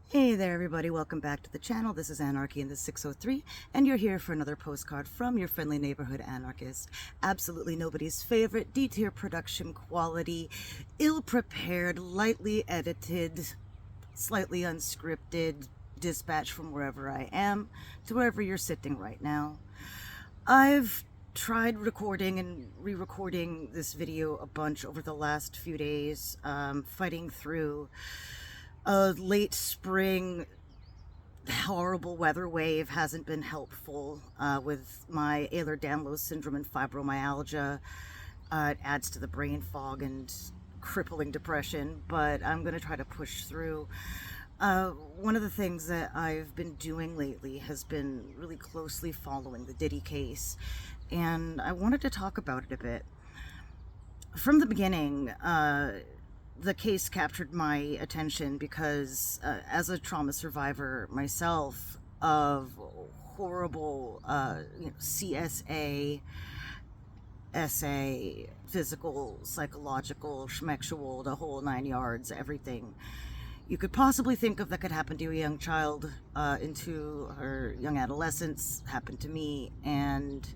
Hey there everybody, welcome back to the channel. This is Anarchy in the 603 and you're here for another postcard from your friendly neighborhood anarchist. Absolutely nobody's favorite, D-tier production quality, ill-prepared, lightly edited, slightly unscripted dispatch from wherever I am to wherever you're sitting right now. I've tried recording and re-recording this video a bunch over the last few days, fighting through a late spring horrible weather wave hasn't been helpful with my Ehlers-Danlos syndrome and fibromyalgia. It adds to the brain fog and crippling depression, but I'm going to try to push through. One of the things that I've been doing lately has been really closely following the Diddy case, and I wanted to talk about it a bit. From the beginning, the case captured my attention because as a trauma survivor myself of horrible CSA, SA, physical, psychological, schmexual, the whole 9 yards, everything you could possibly think of that could happen to a young child into her young adolescence happened to me, and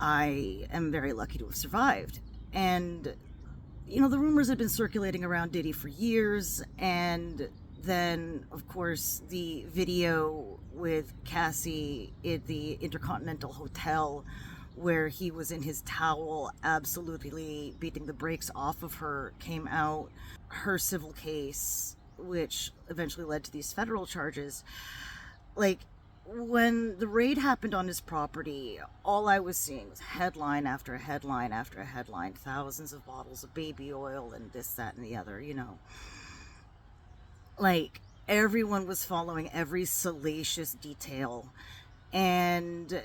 I am very lucky to have survived. And you know, the rumors had been circulating around Diddy for years, and then, of course, the video with Cassie at the Intercontinental Hotel where he was in his towel absolutely beating the brakes off of her came out. Her civil case, which eventually led to these federal charges. Like, when the raid happened on his property, all I was seeing was headline after headline after headline, thousands of bottles of baby oil and this, that, and the other, you know. Like, everyone was following every salacious detail and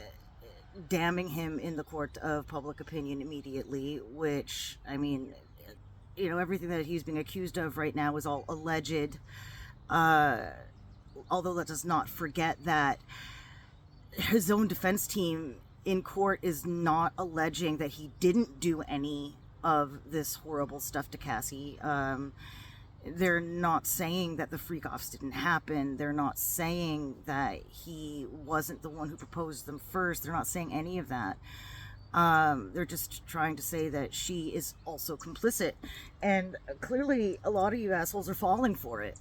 damning him in the court of public opinion immediately, which, I mean, you know, everything that he's being accused of right now is all alleged. Although let us not forget that his own defense team in court is not alleging that he didn't do any of this horrible stuff to Cassie. They're not saying that the freak-offs didn't happen. They're not saying that he wasn't the one who proposed them first. They're not saying any of that. They're just trying to say that she is also complicit. And clearly a lot of you assholes are falling for it.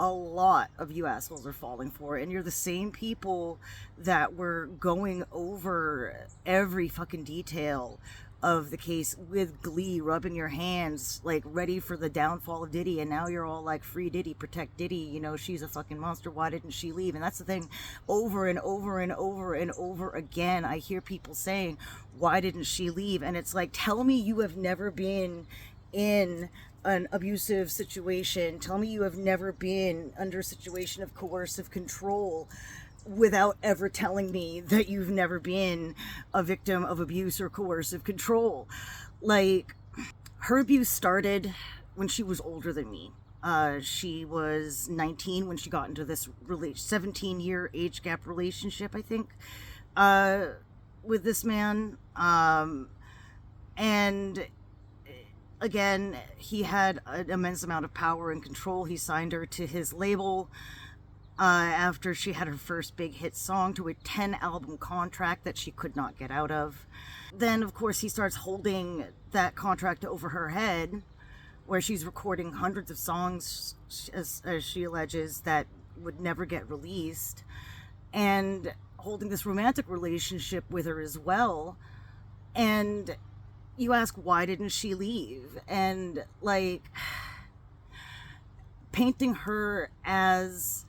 A lot of you assholes are falling for it, and you're the same people that were going over every fucking detail of the case with glee, rubbing your hands, like, ready for the downfall of Diddy, and now you're all like, free Diddy, protect Diddy, you know, she's a fucking monster, why didn't she leave? And that's the thing, over and over and over and over again, I hear people saying, why didn't she leave? And it's like, tell me you have never been in an abusive situation. Tell me you have never been under a situation of coercive control without ever telling me that you've never been a victim of abuse or coercive control. Like, her abuse started when she was older than me. She was 19 when she got into this 17-year age gap relationship, I think, with this man. And again, he had an immense amount of power and control. He signed her to his label after she had her first big hit song, to a 10-album contract that she could not get out of. Then, of course, he starts holding that contract over her head, where she's recording hundreds of songs, as she alleges, that would never get released, and holding this romantic relationship with her as well. And you ask, why didn't she leave? And, like, painting her as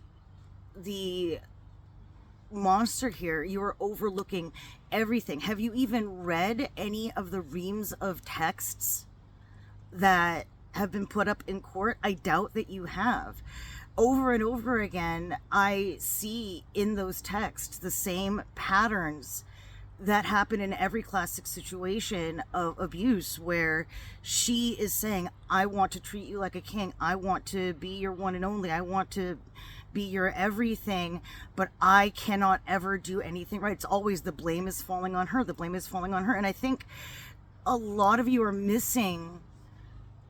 the monster here, you are overlooking everything. Have you even read any of the reams of texts that have been put up in court? I doubt that you have. Over and over again, I see in those texts the same patterns that happen in every classic situation of abuse, where she is saying, I want to treat you like a king. I want to be your one and only. I want to be your everything, but I cannot ever do anything right. It's always the blame is falling on her. The blame is falling on her. And I think a lot of you are missing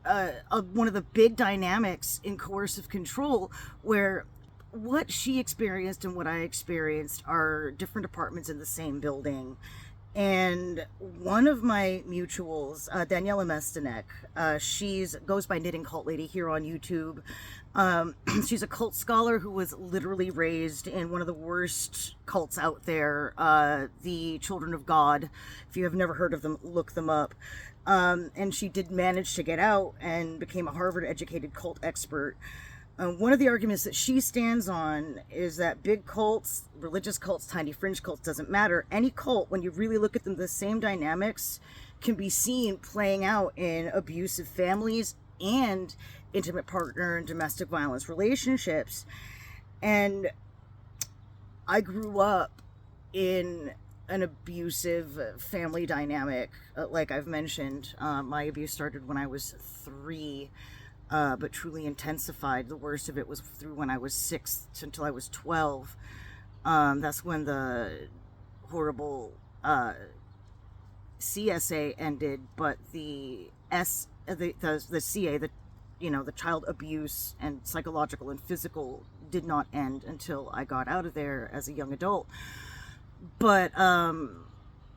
one of the big dynamics in coercive control, where what she experienced and what I experienced are different apartments in the same building. And one of my mutuals, Daniela Mestenek, she's goes by Knitting Cult Lady here on YouTube. She's a cult scholar who was literally raised in one of the worst cults out there, the Children of God. If you have never heard of them, look them up. And she did manage to get out and became a Harvard-educated cult expert. One of the arguments that she stands on is that big cults, religious cults, tiny fringe cults, doesn't matter. Any cult, when you really look at them, the same dynamics can be seen playing out in abusive families and intimate partner and domestic violence relationships. And I grew up in an abusive family dynamic. Like I've mentioned, my abuse started when I was 3. But truly intensified. The worst of it was through when I was 6 until I was 12. That's when the horrible CSA ended, but the CA, the child abuse and psychological and physical, did not end until I got out of there as a young adult. But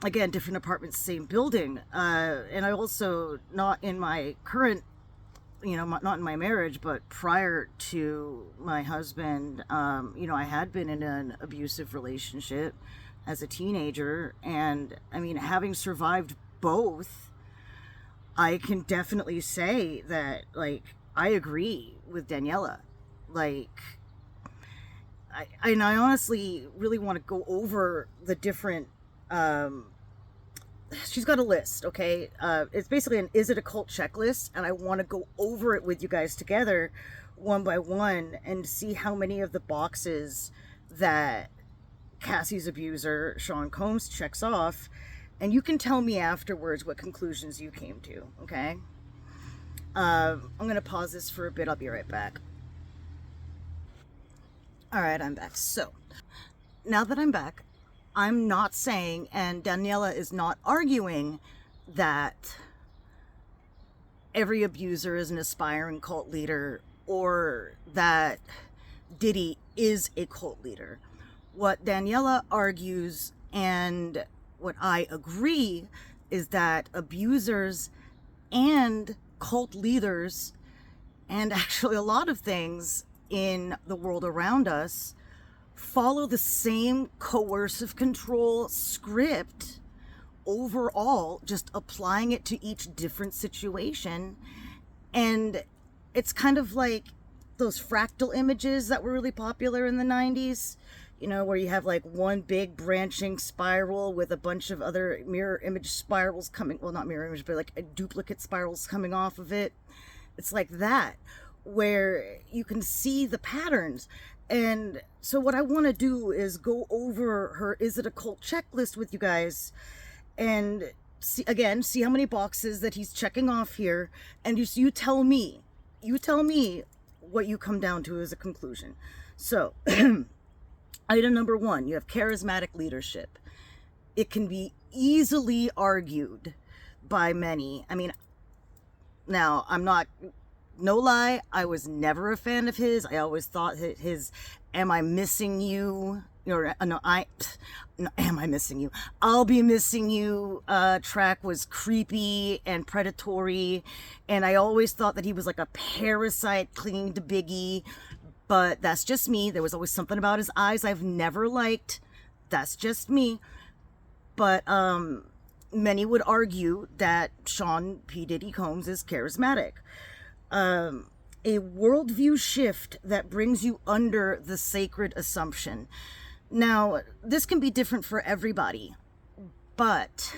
again, different apartments, same building, and I also, not in my current, not in my marriage, but prior to my husband, I had been in an abusive relationship as a teenager. And I mean, having survived both, I can definitely say that, like, I agree with Daniela. Like, I honestly really want to go over the different, she's got a list, okay? It's basically an is it a cult checklist, and I want to go over it with you guys together one by one and see how many of the boxes that Cassie's abuser, Sean Combs, checks off, and you can tell me afterwards what conclusions you came to, okay? I'm going to pause this for a bit. I'll be right back. All right, I'm back. So, now that I'm back, I'm not saying, and Daniela is not arguing, that every abuser is an aspiring cult leader or that Diddy is a cult leader. What Daniela argues, and what I agree, is that abusers and cult leaders, and actually a lot of things in the world around us, follow the same coercive control script overall, just applying it to each different situation. And it's kind of like those fractal images that were really popular in the 90s, where you have like one big branching spiral with a bunch of other mirror image spirals coming, well, not mirror image, but like a duplicate spirals coming off of it. It's like that, where you can see the patterns. And so what I want to do is go over her is it a cult checklist with you guys and see how many boxes that he's checking off here, and just you tell me what you come down to as a conclusion. So item number 1, you have charismatic leadership. It can be easily argued by many. I mean, now I'm not, no lie, I was never a fan of his. I always thought his "Am I Missing You?" Am I Missing You? I'll Be Missing You track was creepy and predatory, and I always thought that he was like a parasite clinging to Biggie, but that's just me. There was always something about his eyes I've never liked. That's just me. But many would argue that Sean P. Diddy Combs is charismatic. A worldview shift that brings you under the sacred assumption. Now, this can be different for everybody, but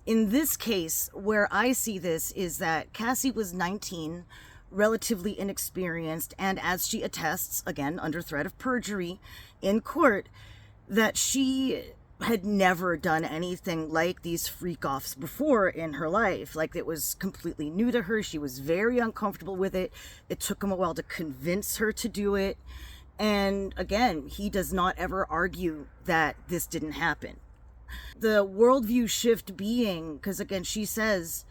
in this case, where I see this is that Cassie was 19, relatively inexperienced, and as she attests, again, under threat of perjury in court, that she had never done anything like these freak-offs before in her life. Like, it was completely new to her. She was very uncomfortable with it. It took him a while to convince her to do it. And again, he does not ever argue that this didn't happen. The worldview shift being, because again, she says,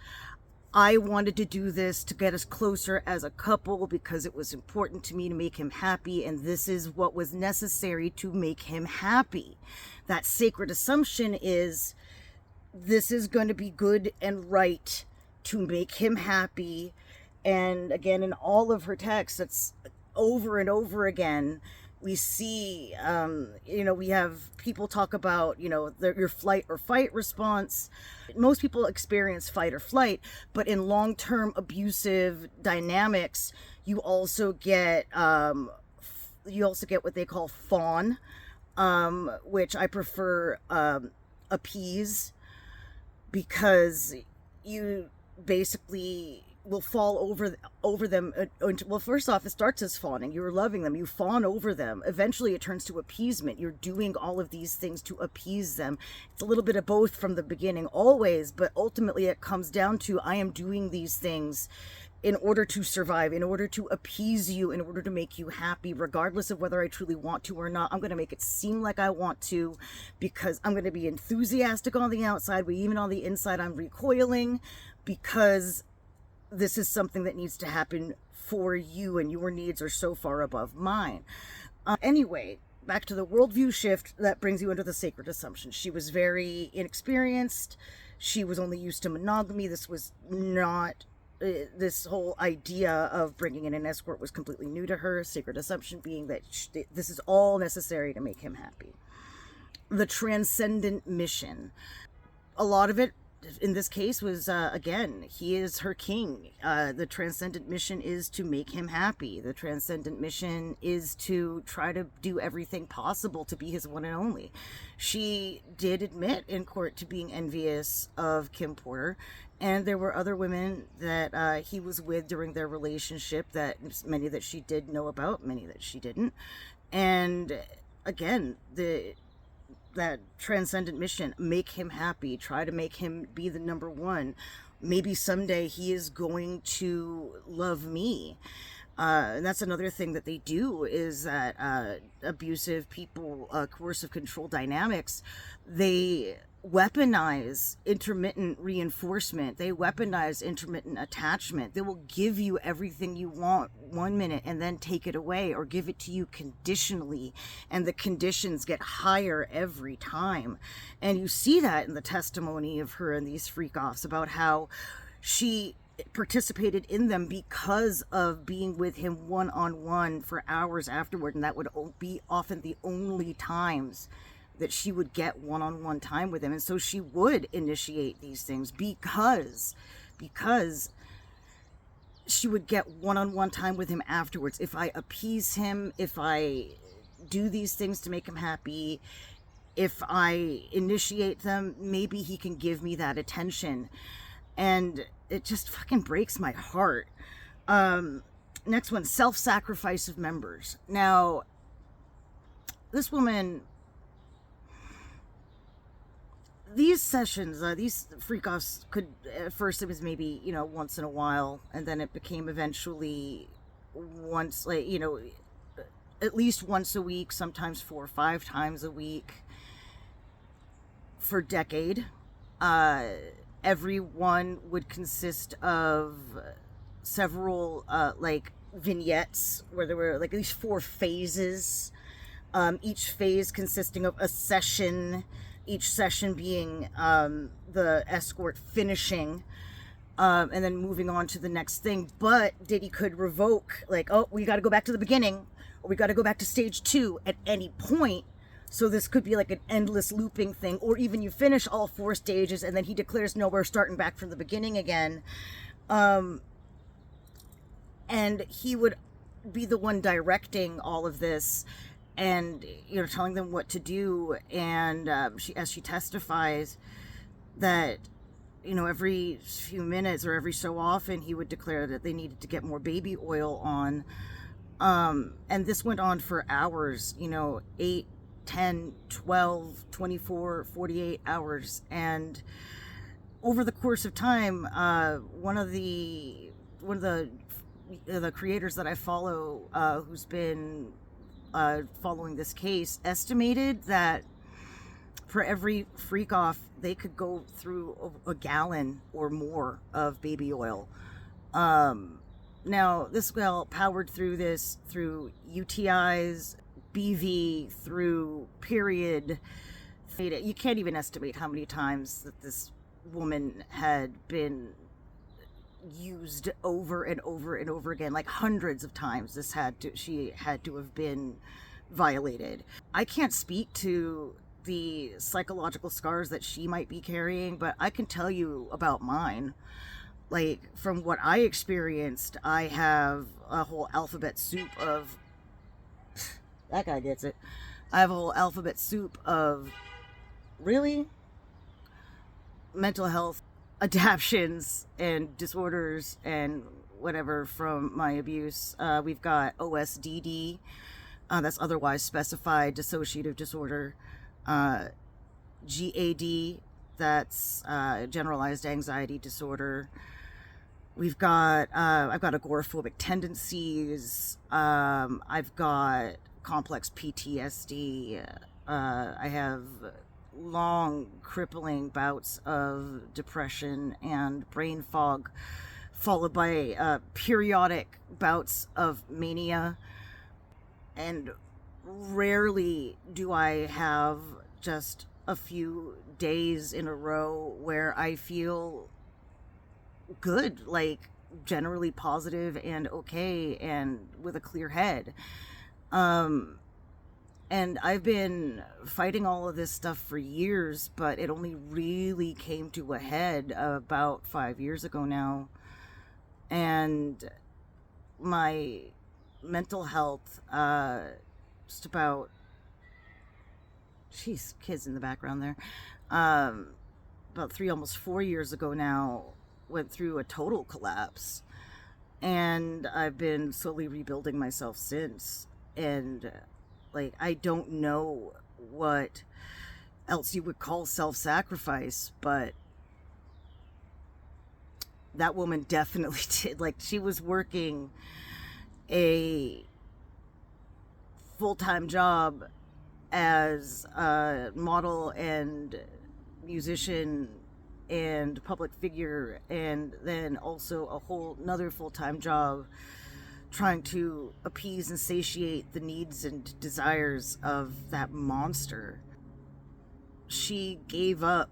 I wanted to do this to get us closer as a couple because it was important to me to make him happy, and this is what was necessary to make him happy. That sacred assumption is this is going to be good and right to make him happy. And again, in all of her texts, that's over and over again, we see, we have people talk about, your flight or fight response. Most people experience fight or flight, but in long-term abusive dynamics, you also get what they call fawn, which I prefer appease, because you basically will fall over them. Well, first off, it starts as fawning. You're loving them, you fawn over them. Eventually it turns to appeasement. You're doing all of these things to appease them. It's a little bit of both from the beginning, always, but ultimately it comes down to, I am doing these things in order to survive, in order to appease you, in order to make you happy, regardless of whether I truly want to or not. I'm going to make it seem like I want to, because I'm going to be enthusiastic on the outside, but even on the inside I'm recoiling, because this is something that needs to happen for you, and your needs are so far above mine. Anyway, back to the worldview shift that brings you into the sacred assumption. She was very inexperienced. She was only used to monogamy. This was not, this whole idea of bringing in an escort was completely new to her. Sacred assumption being that this is all necessary to make him happy. The transcendent mission. A lot of it, in this case, was, again, he is her king. The transcendent mission is to make him happy. The transcendent mission is to try to do everything possible to be his one and only. She did admit in court to being envious of Kim Porter, and there were other women that he was with during their relationship, that many that she did know about, many that she didn't. And again, that transcendent mission, make him happy, try to make him be the number one. Maybe someday he is going to love me. And that's another thing that they do, is that abusive people, coercive control dynamics, they weaponize intermittent reinforcement. They weaponize intermittent attachment. They will give you everything you want 1 minute and then take it away, or give it to you conditionally, and the conditions get higher every time. And you see that in the testimony of her and these freak-offs, about how she participated in them because of being with him one-on-one for hours afterward, and that would be often the only times that she would get one-on-one time with him. And so she would initiate these things because she would get one-on-one time with him afterwards. If I appease him, if I do these things to make him happy, if I initiate them, maybe he can give me that attention. And it just fucking breaks my heart. Next one, self-sacrifice of members. Now, this woman, these sessions, these freak-offs could, at first it was maybe, once in a while, and then it became eventually once, at least once a week, sometimes 4 or 5 times a week, for a decade. Every one would consist of several, vignettes, where there were, at least 4 phases, each phase consisting of a session, each session being the escort finishing, and then moving on to the next thing. But Diddy could revoke, we got to go back to the beginning, or we got to go back to stage 2 at any point. So this could be like an endless looping thing, or even you finish all 4 stages and then he declares, no, we're starting back from the beginning again. And he would be the one directing all of this, and telling them what to do. And as she testifies, that every few minutes or every so often he would declare that they needed to get more baby oil on, and this went on for hours, 8, 10, 12, 24, 48 hours. And over the course of time, one of the creators that I follow, who's been following this case, estimated that for every freak off, they could go through a gallon or more of baby oil. Now, this gal powered through this through UTIs, BV, through period. You can't even estimate how many times that this woman had been used over and over and over again, like hundreds of times. She had to have been violated. I can't speak to the psychological scars that she might be carrying, but I can tell you about mine. Like, from what I experienced, I have a whole alphabet soup of that guy gets it. I have a whole alphabet soup of really mental health adaptions and disorders and whatever from my abuse. We've got OSDD, that's otherwise specified dissociative disorder. GAD, that's generalized anxiety disorder. I've got agoraphobic tendencies. I've got complex PTSD. I have long, crippling bouts of depression and brain fog, followed by periodic bouts of mania. And rarely do I have just a few days in a row where I feel good, like generally positive and okay and with a clear head. And I've been fighting all of this stuff for years, but it only really came to a head about 5 years ago now. And my mental health, just about, kids in the background there, about 3, almost 4 years ago now, went through a total collapse. And I've been slowly rebuilding myself since. And like, I don't know what else you would call self-sacrifice, but that woman definitely did. Like, she was working a full-time job as a model and musician and public figure, and then also a whole another full-time job trying to appease and satiate the needs and desires of that monster. She gave up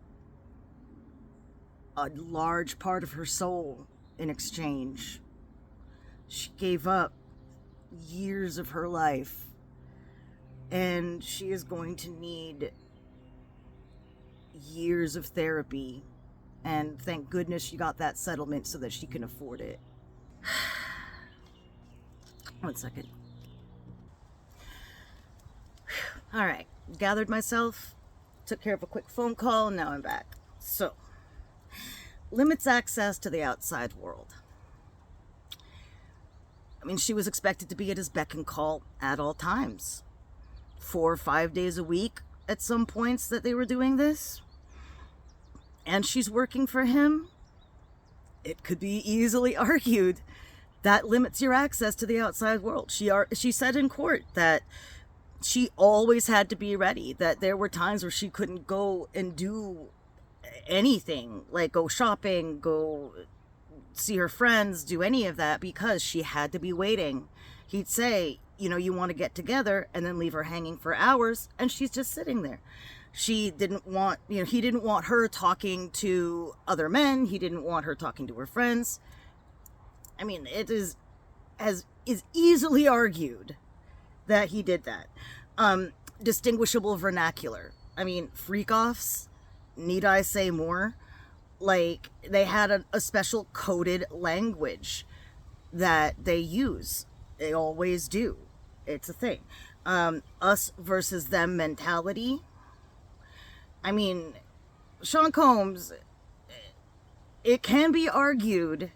a large part of her soul in exchange. She gave up years of her life, and she is going to need years of therapy. And thank goodness she got that settlement so that she can afford it. 1 second. All right, gathered myself, took care of a quick phone call, and now I'm back. So, limits access to the outside world. I mean, she was expected to be at his beck and call at all times. 4 or 5 days a week at some points that they were doing this. And she's working for him. It could be easily argued that limits your access to the outside world. She said in court that she always had to be ready, that there were times where she couldn't go and do anything, like go shopping, go see her friends, do any of that, because she had to be waiting. He'd say, you want to get together, and then leave her hanging for hours, and she's just sitting there. He didn't want her talking to other men. He didn't want her talking to her friends. I mean, it is easily argued that he did that. Distinguishable vernacular. I mean, freak-offs, need I say more? Like, they had a special coded language that they use. They always do. It's a thing. Us versus them mentality. I mean, Sean Combs, it can be argued,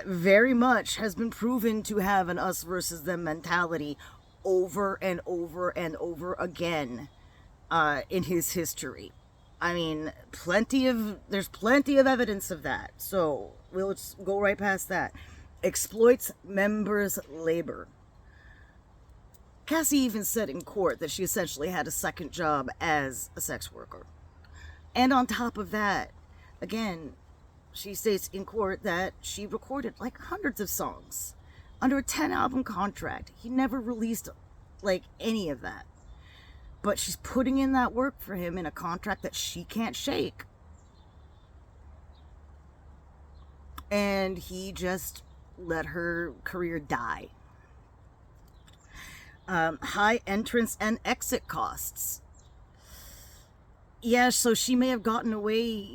very much has been proven to have an us versus them mentality over and over and over again in his history. I mean, there's plenty of evidence of that. So we'll just go right past that. Exploits members' labor. Cassie even said in court that she essentially had a second job as a sex worker. And on top of that, again, she states in court that she recorded like hundreds of songs under a 10-album contract. He never released like any of that. But she's putting in that work for him in a contract that she can't shake. And he just let her career die. High entrance and exit costs. Yeah, so she may have gotten away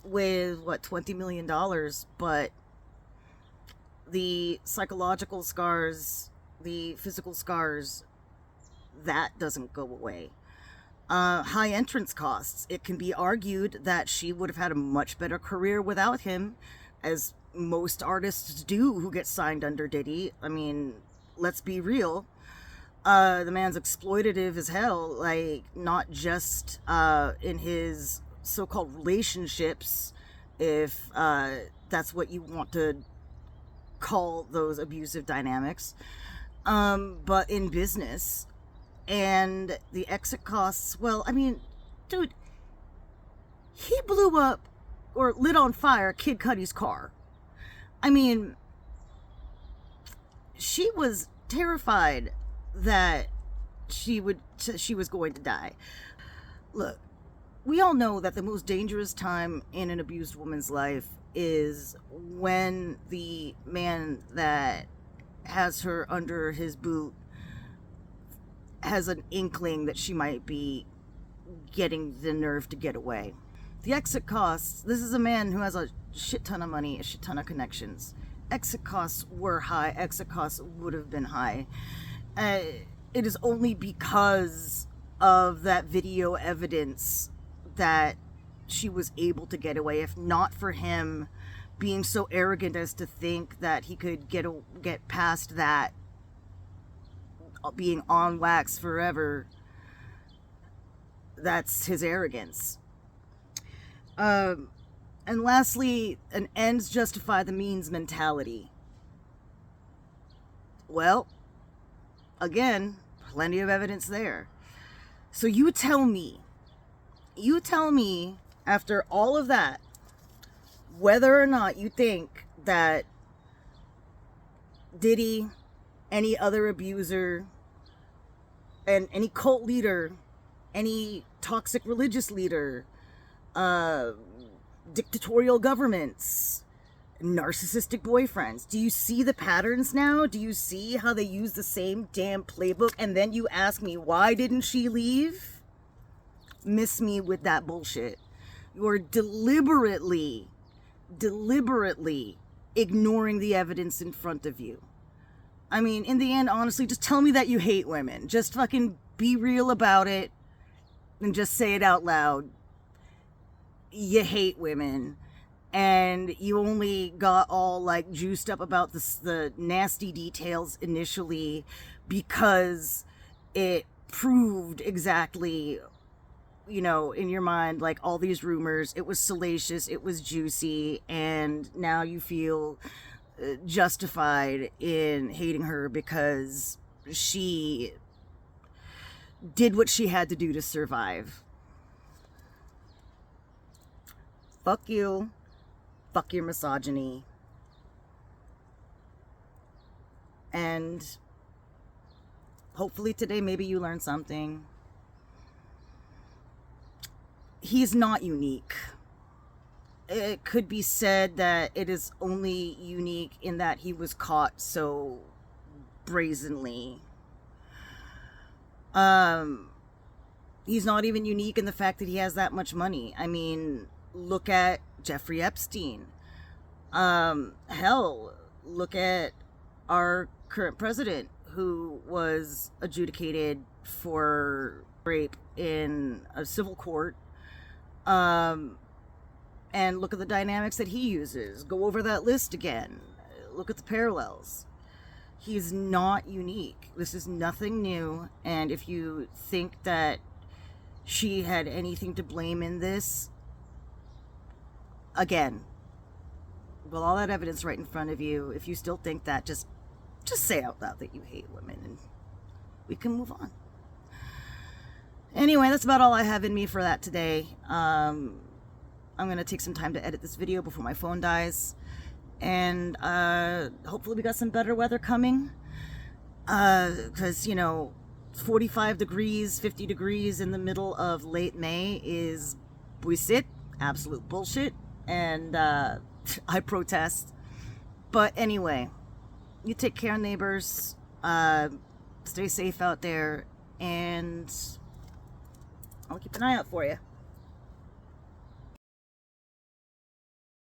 with, what, $20 million, but the psychological scars, the physical scars, that doesn't go away. High entrance costs. It can be argued that she would have had a much better career without him, as most artists do who get signed under Diddy. I mean, let's be real. The man's exploitative as hell, like, not just in his so-called relationships, if that's what you want to call those abusive dynamics, but in business. And the exit costs, well, I mean, dude, he blew up or lit on fire Kid Cudi's car. I mean, she was terrified that she was going to die. Look, we all know that the most dangerous time in an abused woman's life is when the man that has her under his boot has an inkling that she might be getting the nerve to get away. The exit costs, this is a man who has a shit ton of money, a shit ton of connections. Exit costs were high, exit costs would have been high. It is only because of that video evidence that she was able to get away. If not for him being so arrogant as to think that he could get past that, being on wax forever, that's his arrogance. And lastly, an ends justify the means mentality. Well, again, plenty of evidence there. So you tell me, after all of that, whether or not you think that Diddy, any other abuser, and any cult leader, any toxic religious leader, dictatorial governments, narcissistic boyfriends, do you see the patterns now? Do you see how they use the same damn playbook? And then you ask me, why didn't she leave? Miss me with that bullshit. You're deliberately ignoring the evidence in front of you. I mean, in the end, honestly, just tell me that you hate women. Just fucking be real about it and just say it out loud. You hate women, and you only got all like juiced up about the nasty details initially because it proved exactly, in your mind, like all these rumors, it was salacious, it was juicy, and now you feel justified in hating her because she did what she had to do to survive. Fuck you. Fuck your misogyny. And hopefully today maybe you learned something. He's not unique. It could be said that it is only unique in that he was caught so brazenly. He's not even unique in the fact that he has that much money. I mean, look at Jeffrey Epstein. Hell, look at our current president, who was adjudicated for rape in a civil court. And look at the dynamics that he uses. Go over that list again. Look at the parallels. He's not unique. This is nothing new. And if you think that she had anything to blame in this, again, with all that evidence right in front of you, if you still think that, just just say out loud that you hate women and we can move on. Anyway, that's about all I have in me for that today. I'm going to take some time to edit this video before my phone dies. And hopefully we got some better weather coming. Because, 45 degrees, 50 degrees in the middle of late May is bullshit, absolute bullshit. And I protest. But anyway, you take care, neighbors. Stay safe out there. And I'll keep an eye out for you.